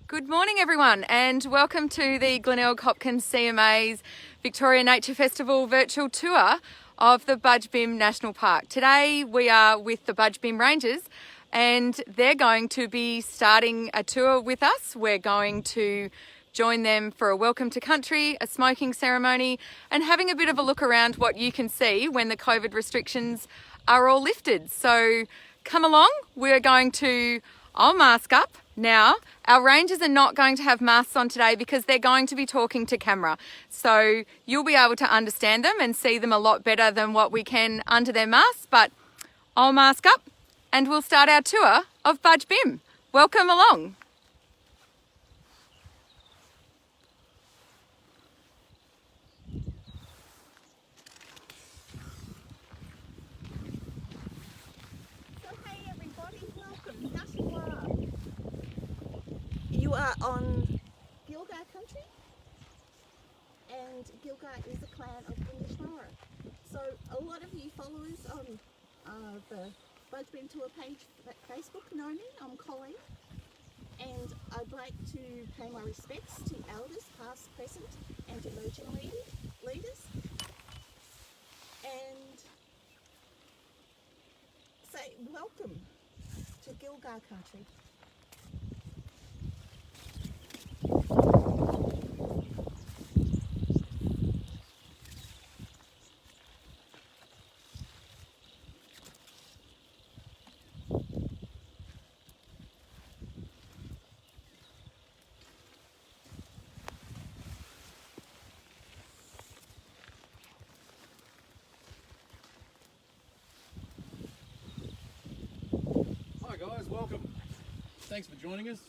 Good morning everyone and welcome to the Glenelg Hopkins CMA's Victoria Nature Festival virtual tour of the Budj Bim National Park. Today we are with the Budj Bim Rangers and they're going to be starting a tour with us. We're going to join them for a welcome to country, a smoking ceremony and having a bit of a look around what you can see when the COVID restrictions are all lifted. So come along, I'll mask up now. Our rangers are not going to have masks on today because they're going to be talking to camera. So you'll be able to understand them and see them a lot better than what we can under their masks. But I'll mask up and we'll start our tour of Budj Bim. Welcome along. You are on Gilgar country, and Gilgar is a clan of Glenelg. So a lot of you followers on the Budj Bim Tour page Facebook know me. I'm Colleen, and I'd like to pay my respects to elders past, present and emerging leaders, and say welcome to Gilgar country. Hi guys, welcome. Thanks for joining us.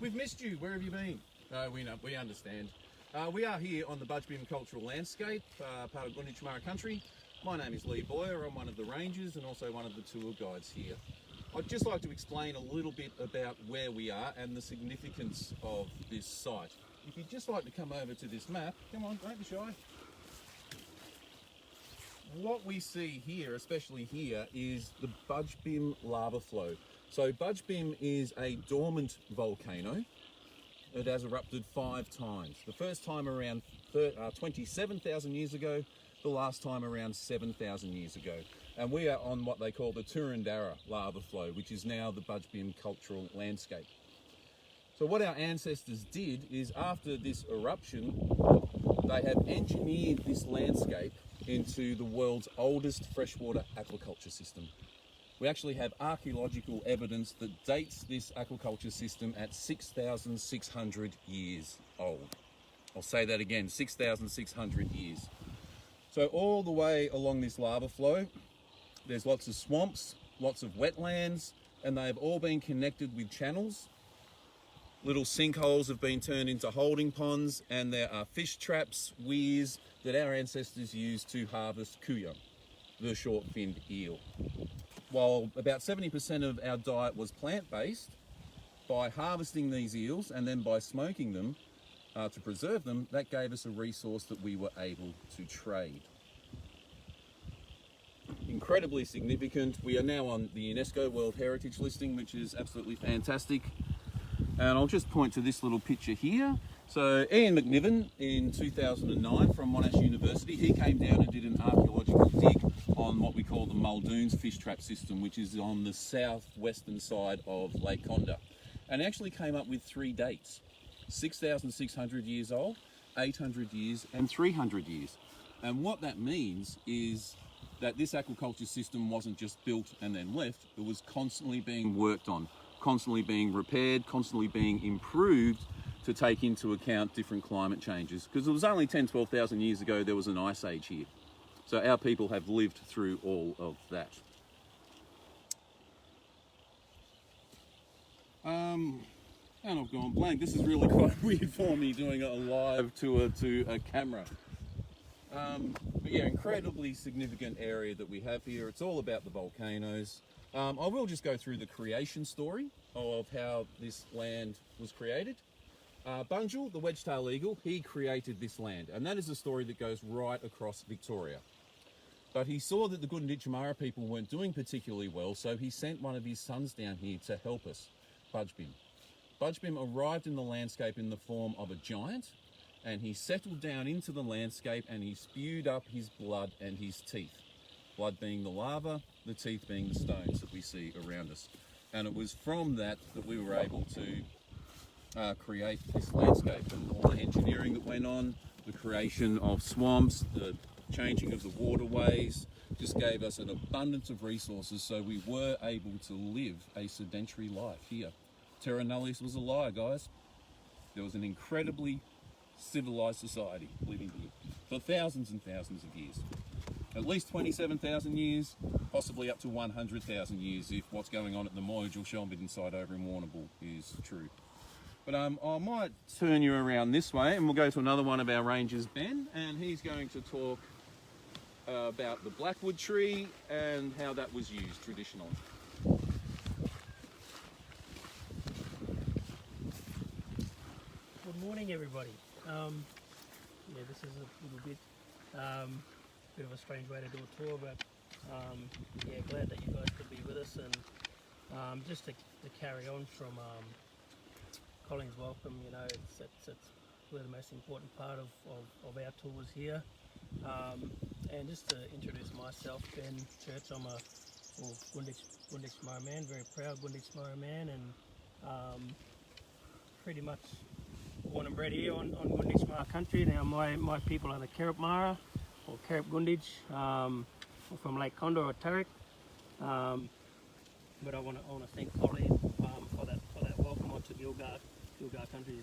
We've missed you. Where have you been? We understand. We are here on the Budj Bim cultural landscape, part of Glenelg country. My name is Lee Boyer. I'm one of the rangers and also one of the tour guides here. I'd just like to explain a little bit about where we are and the significance of this site. If you'd just like to come over to this map, come on, don't be shy. What we see here, especially here, is the Budj Bim lava flow. So Budj Bim is a dormant volcano. It has erupted 5 times. The first time around 27,000 years ago, the last time around 7,000 years ago. And we are on what they call the Tirandara lava flow, which is now the Budj Bim cultural landscape. So what our ancestors did is after this eruption, they have engineered this landscape into the world's oldest freshwater aquaculture system. We actually have archaeological evidence that dates this aquaculture system at 6,600 years old. I'll say that again, 6,600 years. So all the way along this lava flow, there's lots of swamps, lots of wetlands, and they've all been connected with channels. Little sinkholes have been turned into holding ponds, and there are fish traps, weirs that our ancestors used to harvest kuya, the short-finned eel. While about 70% of our diet was plant-based, by harvesting these eels and then by smoking them to preserve them, that gave us a resource that we were able to trade. Incredibly significant. We are now on the UNESCO World Heritage listing, which is absolutely fantastic. And I'll just point to this little picture here. So Ian McNiven in 2009 from Monash University, he came down and did an archaeological dig on what we call the Muldoon's fish trap system, which is on the southwestern side of Lake Condah. And actually came up with 3 dates: 6,600 years old, 800 years and 300 years. And what that means is that this aquaculture system wasn't just built and then left, it was constantly being worked on, constantly being repaired, constantly being improved to take into account different climate changes. Because it was only 10,000–12,000 years ago there was an ice age here. So our people have lived through all of that. And I've gone blank. This is really quite weird for me doing a live tour to a camera. But yeah, incredibly significant area that we have here. It's all about the volcanoes. I will just go through the creation story of how this land was created. Bunjil, the wedge-tailed eagle, he created this land, and that is a story that goes right across Victoria. But he saw that the Gunditjmara people weren't doing particularly well, so he sent one of his sons down here to help us, Budj Bim. Budj Bim arrived in the landscape in the form of a giant, and he settled down into the landscape and he spewed up his blood and his teeth. Blood being the lava, the teeth being the stones that we see around us. And it was from that we were able to create this landscape, and all the engineering that went on, the creation of swamps, the changing of the waterways, just gave us an abundance of resources, so we were able to live a sedentary life here. Terra Nullius was a lie, guys. There was an incredibly civilized society living here for thousands and thousands of years. At least 27,000 years, possibly up to 100,000 years if what's going on at the Moyagel Shelmid site over in Warrnambool is true. But I might turn you around this way and we'll go to another one of our rangers, Ben, and he's going to talk about the blackwood tree and how that was used traditionally. Good morning, everybody. Yeah, this is a little bit of a strange way to do a tour, but yeah, glad that you guys could be with us. And just to carry on from Colin's welcome, you know, it's really the most important part of our tours here. And just to introduce myself, Ben Church, I'm a Gunditj Murra man, very proud Gunditj Murra man, and pretty much born and bred here on Gunditj Murra country. Now my people are the Kerep Mara or Kerep Gunditj, from Lake Condor or Tarik. But I want to thank Colin for that welcome onto Gilgar country.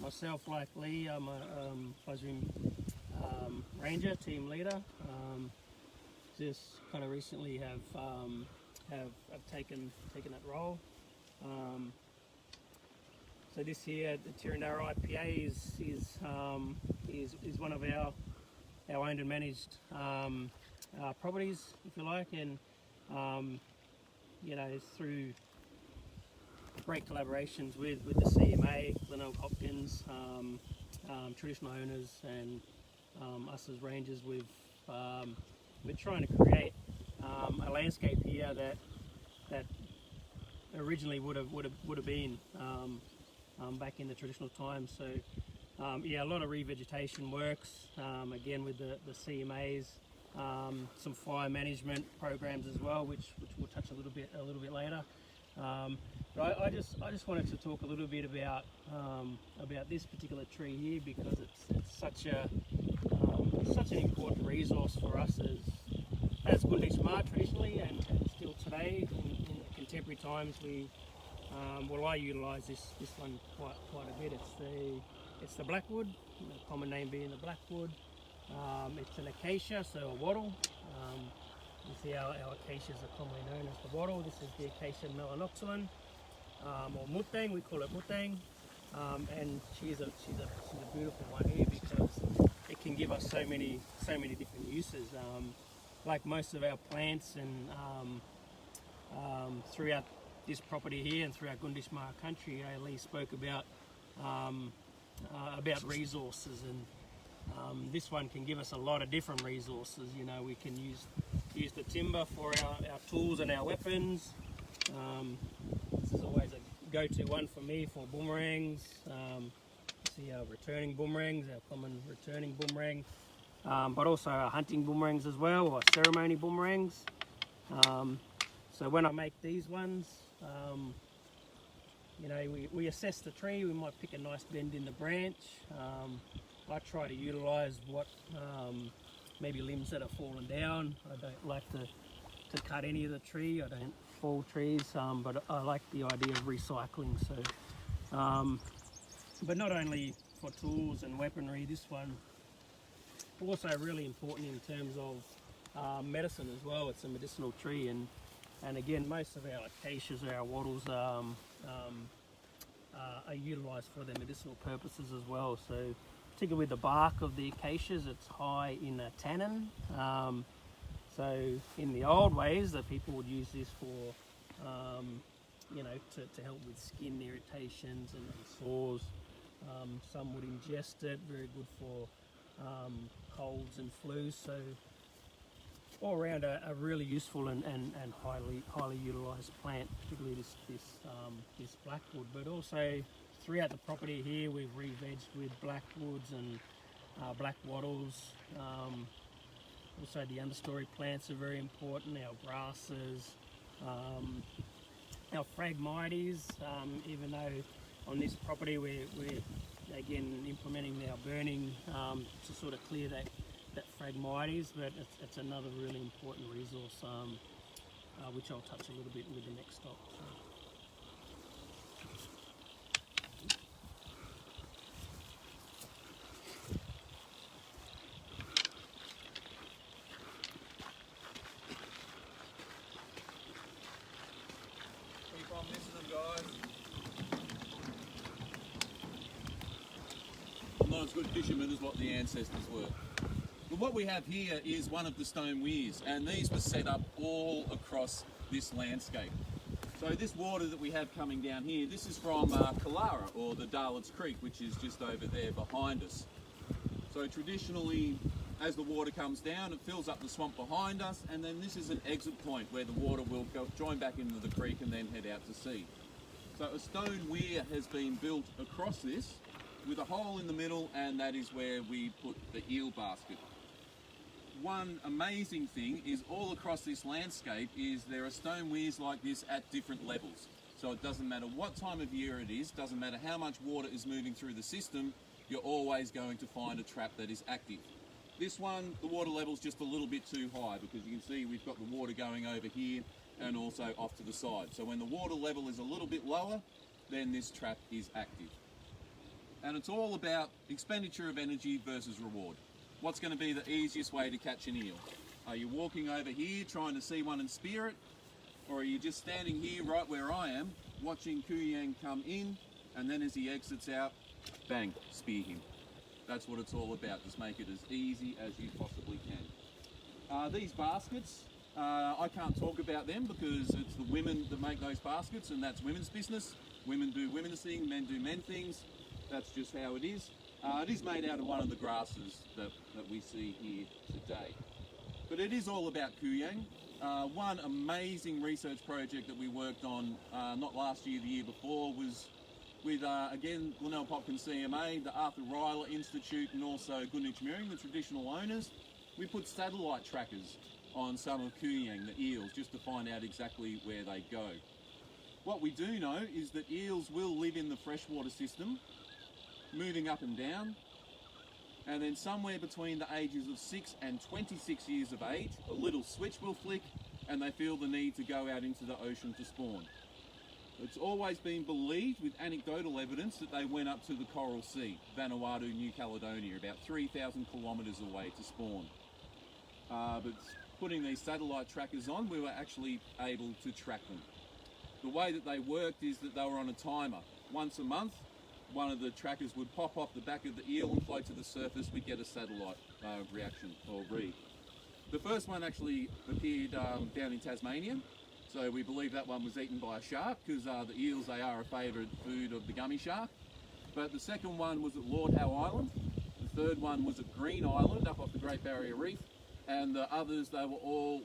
Myself, like Lee, I'm a Budj Bim ranger, team leader. Just kind of recently have taken that role. So this year, the Tirandara IPA is one of our owned and managed properties, if you like, and you know, through great collaborations with the CMA, Glenelg, Hopkins, traditional owners, and us as rangers, we're trying to create a landscape here that originally would have been back in the traditional times. So yeah, a lot of revegetation works, again with the CMAs, some fire management programs as well, which we'll touch a little bit later. But I just wanted to talk a little bit about this particular tree here, because it's such an important resource for us as Gunditj Murra traditionally, and still today in contemporary times. I utilise this one quite a bit. It's the blackwood, the common name being the blackwood. It's an acacia, so a wattle. You see our acacias are commonly known as the wattle. This is the Acacia melanoxylon, or mutang. We call it mutang, and she's a beautiful one here because it can give us so many different uses. Like most of our plants, and throughout this property here and throughout Gunditj Murra country, Lee spoke about resources, and this one can give us a lot of different resources. You know, we can use the timber for our tools and our weapons. This is always a go-to one for me for boomerangs. See our returning boomerangs, our common returning boomerang, but also our hunting boomerangs as well, or ceremony boomerangs. So when I make these ones, you know, we assess the tree. We might pick a nice bend in the branch. I try to utilise what maybe limbs that have fallen down. I don't like to cut any of the tree. I don't fall trees, but I like the idea of recycling. So, but not only for tools and weaponry, this one also really important in terms of medicine as well. It's a medicinal tree, and again, most of our acacias or our wattles are utilised for their medicinal purposes as well. So particularly with the bark of the acacias, it's high in a tannin. So in the old ways, the people would use this for, you know, to help with skin irritations and sores. Some would ingest it, very good for colds and flus. So all around a really useful and highly utilised plant, particularly this blackwood. But also throughout the property here, we've re-vegged with blackwoods and black wattles. Also the understory plants are very important, our grasses, our phragmites, even though on this property we're again implementing our burning to sort of clear that phragmites, but it's another really important resource which I'll touch a little bit with the next stop. So. Keep on missing them, guys. I'm not as good fishermen as what the ancestors were. But what we have here is one of the stone weirs, and these were set up all across this landscape. So this water that we have coming down here, this is from Koalas, or the Darlets Creek, which is just over there behind us. So traditionally, as the water comes down, it fills up the swamp behind us, and then this is an exit point where the water will go join back into the creek and then head out to sea. So a stone weir has been built across this with a hole in the middle, and that is where we put the eel basket. One amazing thing is all across this landscape is there are stone weirs like this at different levels. So it doesn't matter what time of year it is, doesn't matter how much water is moving through the system, you're always going to find a trap that is active. This one, the water level's just a little bit too high, because you can see we've got the water going over here and also off to the side. So when the water level is a little bit lower, then this trap is active. And it's all about expenditure of energy versus reward. What's going to be the easiest way to catch an eel? Are you walking over here trying to see one and spear it? Or are you just standing here right where I am, watching Kuyang come in, and then as he exits out, bang, spear him. That's what it's all about. Just make it as easy as you possibly can. These baskets, I can't talk about them because it's the women that make those baskets, and that's women's business. Women do women's things, men do men things. That's just how it is. It is made out of one of the grasses that we see here today. But it is all about Kuyang. One amazing research project that we worked on, not last year, the year before, was with, again, Glenelg Hopkins CMA, the Arthur Ryler Institute, and also Glenelg, the traditional owners. We put satellite trackers on some of Kuyang, the eels, just to find out exactly where they go. What we do know is that eels will live in the freshwater system, moving up and down, and then somewhere between the ages of 6 and 26 years of age, a little switch will flick and they feel the need to go out into the ocean to spawn. It's always been believed, with anecdotal evidence, that they went up to the Coral Sea, Vanuatu, New Caledonia, about 3,000 kilometres away to spawn. But putting these satellite trackers on, we were actually able to track them. The way that they worked is that they were on a timer. Once a month, one of the trackers would pop off the back of the eel and float to the surface. We'd get a satellite reaction or read. The first one actually appeared down in Tasmania, so we believe that one was eaten by a shark, because the eels, they are a favourite food of the gummy shark. But the second one was at Lord Howe Island, the third one was at Green Island up off the Great Barrier Reef, and the others, they were all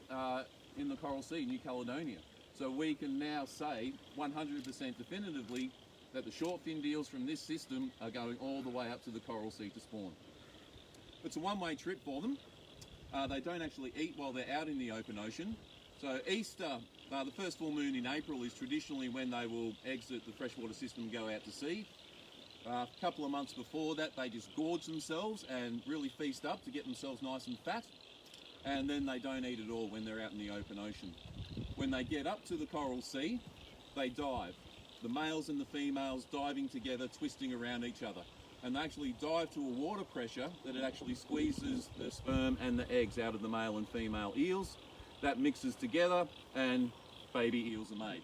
in the Coral Sea, New Caledonia. So we can now say 100% definitively that the short-finned eels from this system are going all the way up to the Coral Sea to spawn. It's a one-way trip for them. They don't actually eat while they're out in the open ocean. So Easter, the first full moon in April, is traditionally when they will exit the freshwater system and go out to sea. A couple of months before that, they just gorge themselves and really feast up to get themselves nice and fat. And then they don't eat at all when they're out in the open ocean. When they get up to the Coral Sea, they dive. The males and the females diving together, twisting around each other. And they actually dive to a water pressure that it actually squeezes the sperm and the eggs out of the male and female eels. That mixes together and baby eels are made.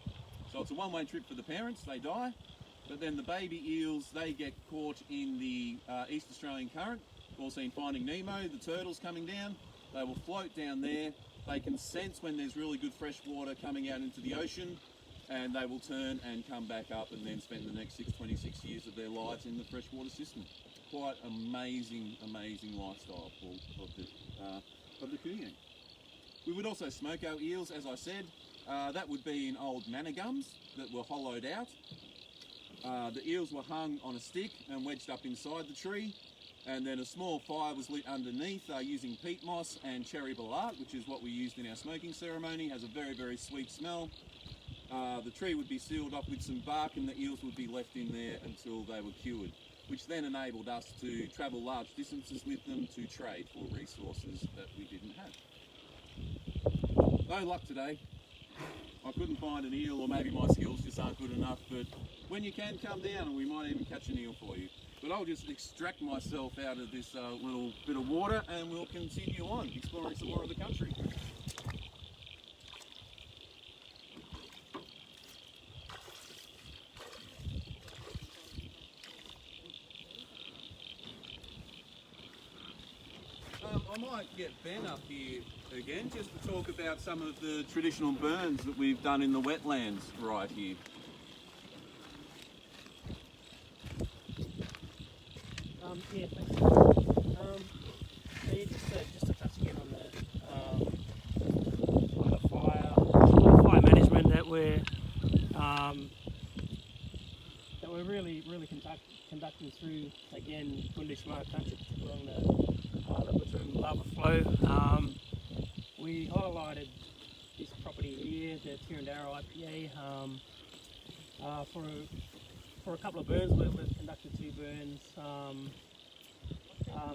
So it's a one-way trip for the parents, they die. But then the baby eels, they get caught in the East Australian current. We've all seen Finding Nemo, the turtles coming down. They will float down there. They can sense when there's really good fresh water coming out into the ocean, and they will turn and come back up and then spend the next 26 years of their lives in the freshwater system. Quite amazing, amazing lifestyle of the Kuyang. We would also smoke our eels, as I said. That would be in old manna gums that were hollowed out. The eels were hung on a stick and wedged up inside the tree, and then a small fire was lit underneath using peat moss and cherry ballart, which is what we used in our smoking ceremony. Has a very, very sweet smell. The tree would be sealed up with some bark and the eels would be left in there until they were cured, which then enabled us to travel large distances with them to trade for resources that we didn't have. No luck today. I couldn't find an eel, or maybe my skills just aren't good enough, but when you can, come down and we might even catch an eel for you. But I'll just extract myself out of this little bit of water and we'll continue on exploring some more of the country. I might get Ben up here again just to talk about some of the traditional burns that we've done in the wetlands right here. Yeah, thanks. So yeah, just to touch again on the fire management that we're really conducting through, again, Budj Bim country, particularly along the Budj Bim lava flow. We highlighted this property here, the Tirandara Ipas, for a couple of burns. We've conducted 2 burns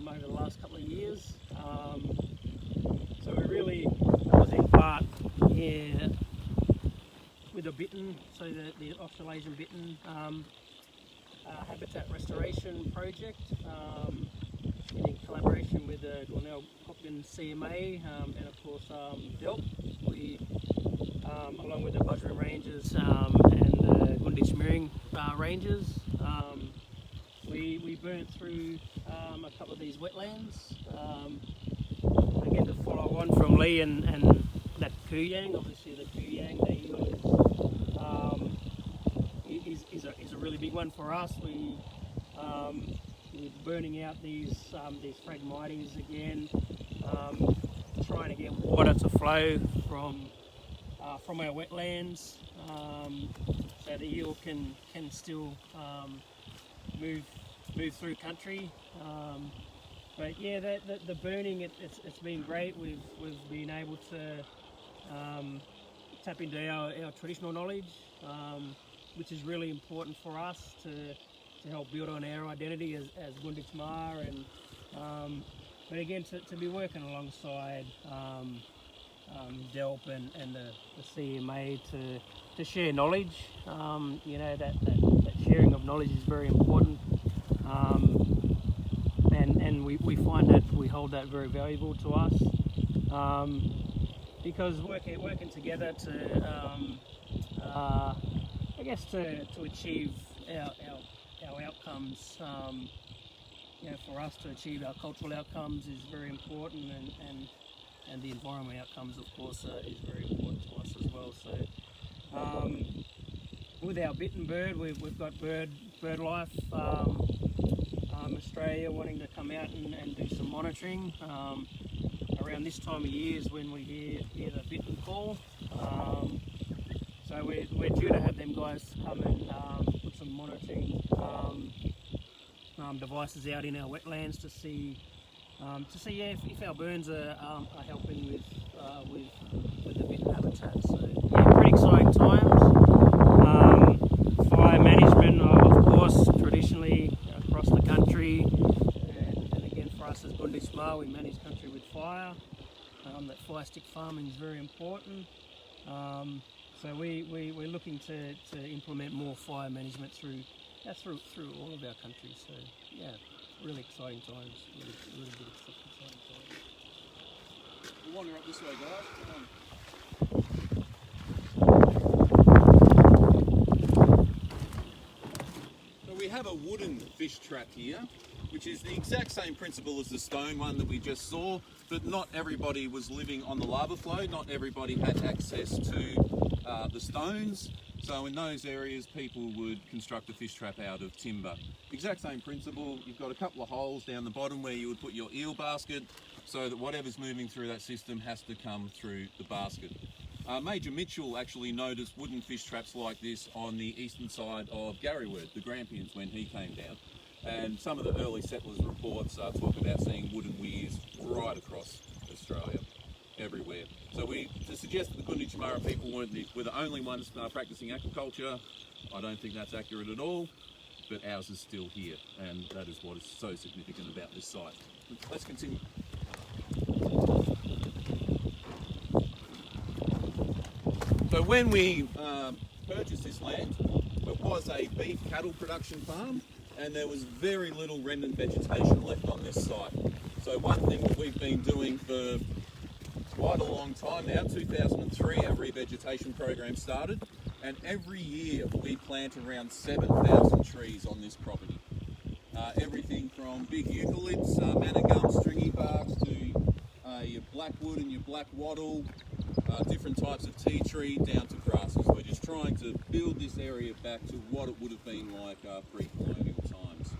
over the last couple of years. So we really was in part here with the bittern, so the Australasian bittern habitat restoration project, in collaboration with the Glenelg Hopkins CMA and of course DELP. We, along with the Budj Bim Rangers and the Budj Bim Rangers, we burnt through a couple of these wetlands. Again, to follow on from Lee and that Kuyang, obviously the Kuyang, the eel is a really big one for us. We're burning out these Phragmites again, trying to get water to flow from our wetlands, so the eel can still move through country. But yeah, the burning, it's been great. We've been able to tap into our traditional knowledge, which is really important for us to help build on our identity as Budj Bim, and but again to be working alongside DELP and the CMA to share knowledge. You know, that sharing of knowledge is very important, and we find that we hold that very valuable to us, because working together to achieve our outcomes, you know, for us to achieve our cultural outcomes is very important, and the environment outcomes, of course, is very important to us as well. So with our bitten bird, we've got BirdLife Australia wanting to come out and do some monitoring around this time of year is when we hear the bitten call. So we're due to have them guys come and put some monitoring devices out in our wetlands to see if our burns are helping with the bitten habitat. So yeah, pretty exciting times. Fire management, of course, traditionally across the country, and again for us as Budj Bim, we manage country with fire. That fire stick farming is very important. So we're looking to implement more fire management through all of our country. So yeah, really exciting times. Really good exciting times. We'll wander up this way, guys. Come on. So we have a wooden fish trap here, which is the exact same principle as the stone one that we just saw, but not everybody was living on the lava flow. Not everybody had access to the stones. So in those areas, people would construct a fish trap out of timber. Exact same principle. You've got a couple of holes down the bottom where you would put your eel basket, so that whatever's moving through that system has to come through the basket. Major Mitchell actually noticed wooden fish traps like this on the eastern side of Garryword, the Grampians, when he came down. And some of the early settlers' reports talk about seeing wooden weirs right across Australia, everywhere. So to suggest that the Gunditjmara people were the only ones practicing aquaculture, I don't think that's accurate at all, but ours is still here, and that is what is so significant about this site. Let's continue. So when we purchased this land, it was a beef cattle production farm, and there was very little remnant vegetation left on this site. So one thing that we've been doing for quite a long time now, 2003 our revegetation program started, and every year we plant around 7,000 trees on this property. Everything from big eucalypts, manna stringy barks, to your blackwood and your black wattle, different types of tea tree, down to grasses. We're just trying to build this area back to what it would have been like pre-colonial times.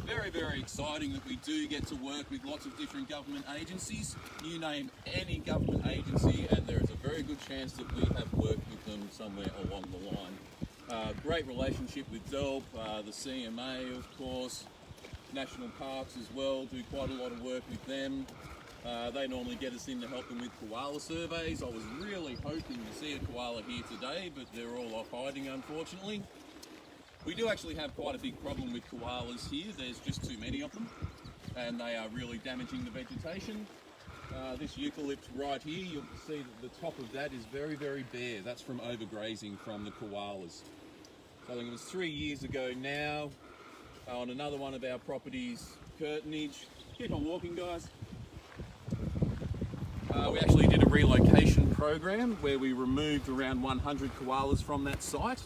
Very, very exciting that we do get to work with lots of different government agencies. You name any government agency and there is a very good chance that we have worked with them somewhere along the line. Great relationship with DELP, the CMA of course, National Parks as well, do quite a lot of work with them. They normally get us in to help them with koala surveys. I was really hoping to see a koala here today, but they're all off hiding unfortunately. We do actually have quite a big problem with koalas here. There's just too many of them and they are really damaging the vegetation. This eucalypt right here, you'll see that the top of that is very, very bare. That's from overgrazing from the koalas. So I think it was 3 years ago now, on another one of our properties, Curtinage. Keep on walking, guys. We actually did a relocation program where we removed around 100 koalas from that site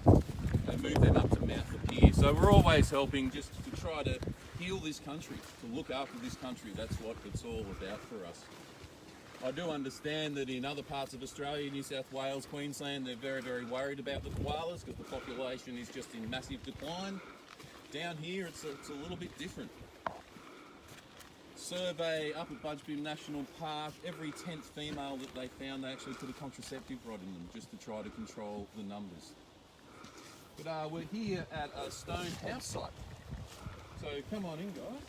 and moved them up to Mount Lapeer. So we're always helping just to try to heal this country, to look after this country. That's what it's all about for us. I do understand that in other parts of Australia, New South Wales, Queensland, they're very, very worried about the koalas because the population is just in massive decline. Down here, it's a little bit different. Survey up at Budj Bim National Park, every 10th female that they found, they actually put a contraceptive rod in them just to try to control the numbers. But we're here at a stone house site. So come on in, guys.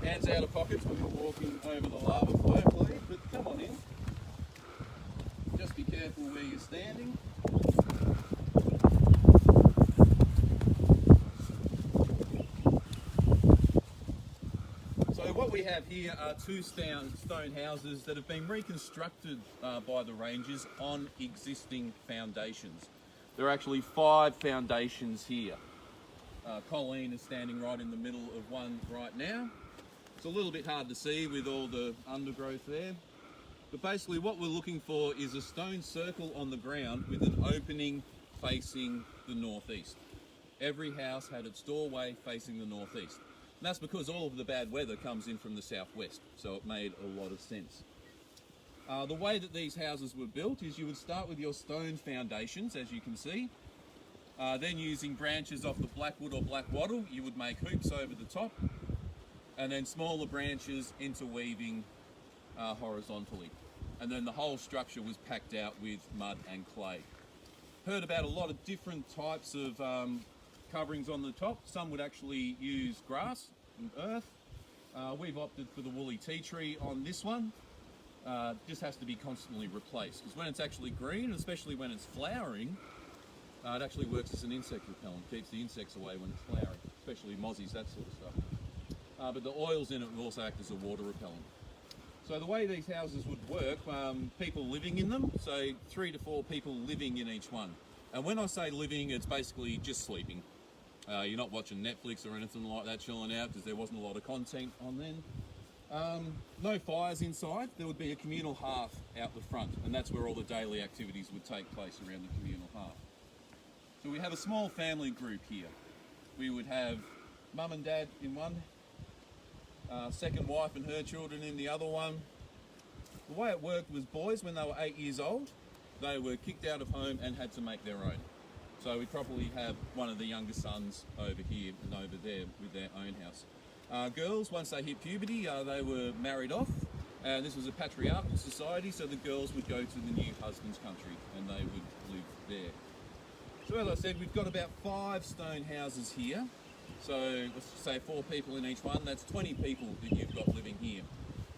Hands out of pockets when you're walking over the lava flow, please, but come on in. Just be careful where you're standing. So what we have here are two stone houses that have been reconstructed by the rangers on existing foundations. There are actually 5 foundations here. Colleen is standing right in the middle of one right now. It's a little bit hard to see with all the undergrowth there. But basically what we're looking for is a stone circle on the ground with an opening facing the northeast. Every house had its doorway facing the northeast. And that's because all of the bad weather comes in from the southwest, so it made a lot of sense. The way that these houses were built is you would start with your stone foundations, as you can see. Then using branches off the blackwood or black wattle, you would make hoops over the top, and then smaller branches interweaving horizontally. And then the whole structure was packed out with mud and clay. Heard about a lot of different types of coverings on the top. Some would actually use grass and earth. We've opted for the woolly tea tree on this one. Just has to be constantly replaced, because when it's actually green, especially when it's flowering, it actually works as an insect repellent, keeps the insects away when it's flowering, especially mozzies, that sort of stuff. But the oils in it will also act as a water repellent. So the way these houses would work, people living in them, so 3 to 4 people living in each one. And when I say living, it's basically just sleeping. You're not watching Netflix or anything like that, chilling out, because there wasn't a lot of content on then. No fires inside. There would be a communal hearth out the front, and that's where all the daily activities would take place around the communal hearth. So we have a small family group here. we would have mum and dad in one, second wife and her children in the other one. The way it worked was boys, when they were 8 years old, they were kicked out of home and had to make their own. So we probably have one of the younger sons over here and over there with their own house. Girls, once they hit puberty, they were married off. This was a patriarchal society, so the girls would go to the new husband's country and they would live there. So as I said, we've got about 5 stone houses here. So let's say 4 people in each one. That's 20 people that you've got living here.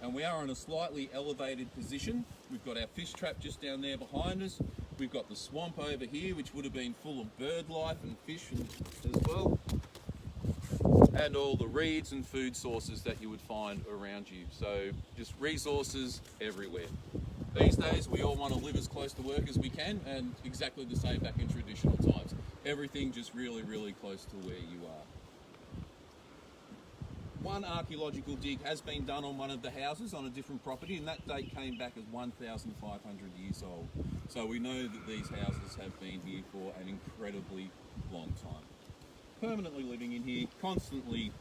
And we are in a slightly elevated position. We've got our fish trap just down there behind us. We've got the swamp over here, which would have been full of bird life and fish as well. And all the reeds and food sources that you would find around you. So just resources everywhere. These days we all want to live as close to work as we can, and exactly the same back in traditional times. Everything just really, really close to where you are. One archaeological dig has been done on one of the houses on a different property, and that date came back as 1,500 years old. So we know that these houses have been here for an incredibly long time. Permanently living in here, constantly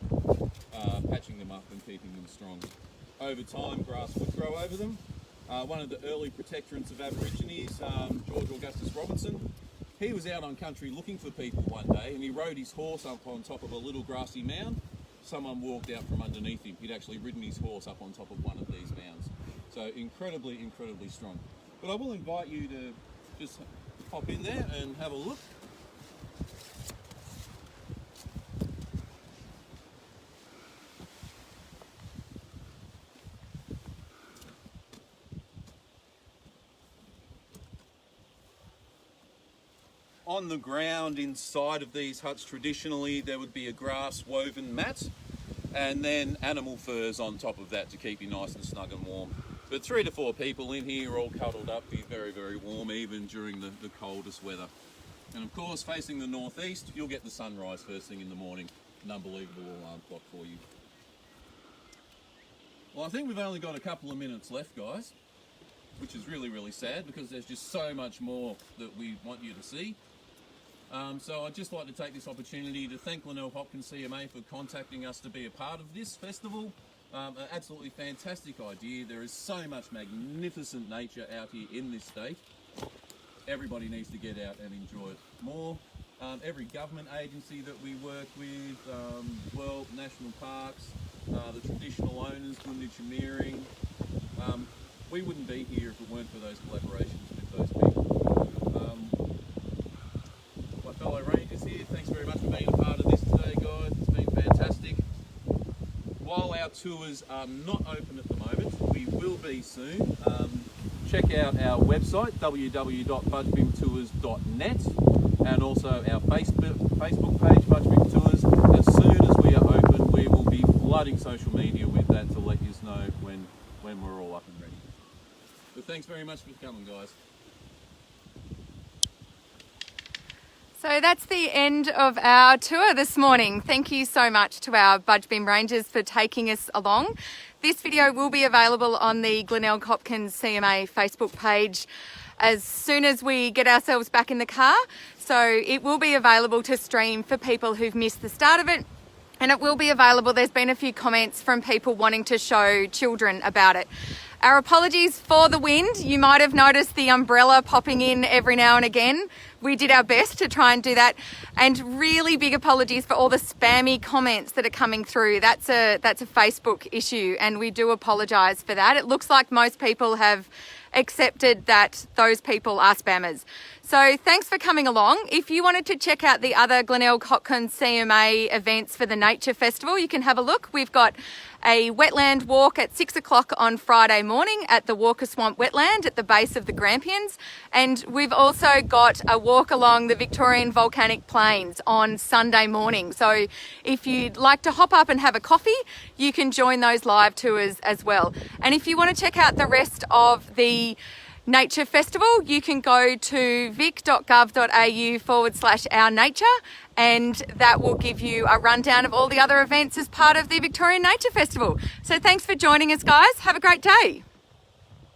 patching them up and keeping them strong. Over time, grass would grow over them. One of the early protectorants of Aborigines, George Augustus Robinson, he was out on country looking for people one day, and he rode his horse up on top of a little grassy mound. Someone walked out from underneath him. He'd actually ridden his horse up on top of one of these mounds. So incredibly, incredibly strong. But I will invite you to just hop in there and have a look. On the ground inside of these huts, traditionally there would be a grass woven mat and then animal furs on top of that to keep you nice and snug and warm. But 3 to 4 people in here all cuddled up, be very, very warm even during the coldest weather. And of course, facing the northeast, you'll get the sunrise first thing in the morning. An unbelievable alarm clock for you. Well, I think we've only got a couple of minutes left, guys, which is really, really sad because there's just so much more that we want you to see. So I'd just like to take this opportunity to thank Glenelg Hopkins CMA for contacting us to be a part of this festival. An absolutely fantastic idea. There is so much magnificent nature out here in this state. Everybody needs to get out and enjoy it more. Every government agency that we work with, well, national parks, the traditional owners, Glenelg, we wouldn't be here if it weren't for those collaborations with those people. My fellow rangers here, thanks very much for being a part of this today, guys. It's been fantastic. While our tours are not open at the moment, we will be soon. Check out our website, www.budjbimtours.net, and also our Facebook page, Budj Bim Tours. As soon as we are open, we will be flooding social media with that to let you know when we're all up and ready. But thanks very much for coming, guys. So that's the end of our tour this morning. Thank you so much to our Budj Bim Rangers for taking us along. This video will be available on the Glenelg Hopkins CMA Facebook page as soon as we get ourselves back in the car. So it will be available to stream for people who've missed the start of it. And it will be available. There's been a few comments from people wanting to show children about it. Our apologies for the wind. You might have noticed the umbrella popping in every now and again. We did our best to try and do that. And really big apologies for all the spammy comments that are coming through. That's a Facebook issue, and we do apologise for that. It looks like most people have accepted that those people are spammers. So thanks for coming along. If you wanted to check out the other Glenelg Hopkins CMA events for the Nature Festival, you can have a look. We've got a wetland walk at 6 o'clock on Friday morning at the Walker Swamp wetland at the base of the Grampians. And we've also got a walk along the Victorian Volcanic Plains on Sunday morning. So if you'd like to hop up and have a coffee, you can join those live tours as well. And if you want to check out the rest of the Nature Festival, you can go to vic.gov.au/ournature, and that will give you a rundown of all the other events as part of the Victorian Nature Festival. So thanks for joining us, guys. Have a great day.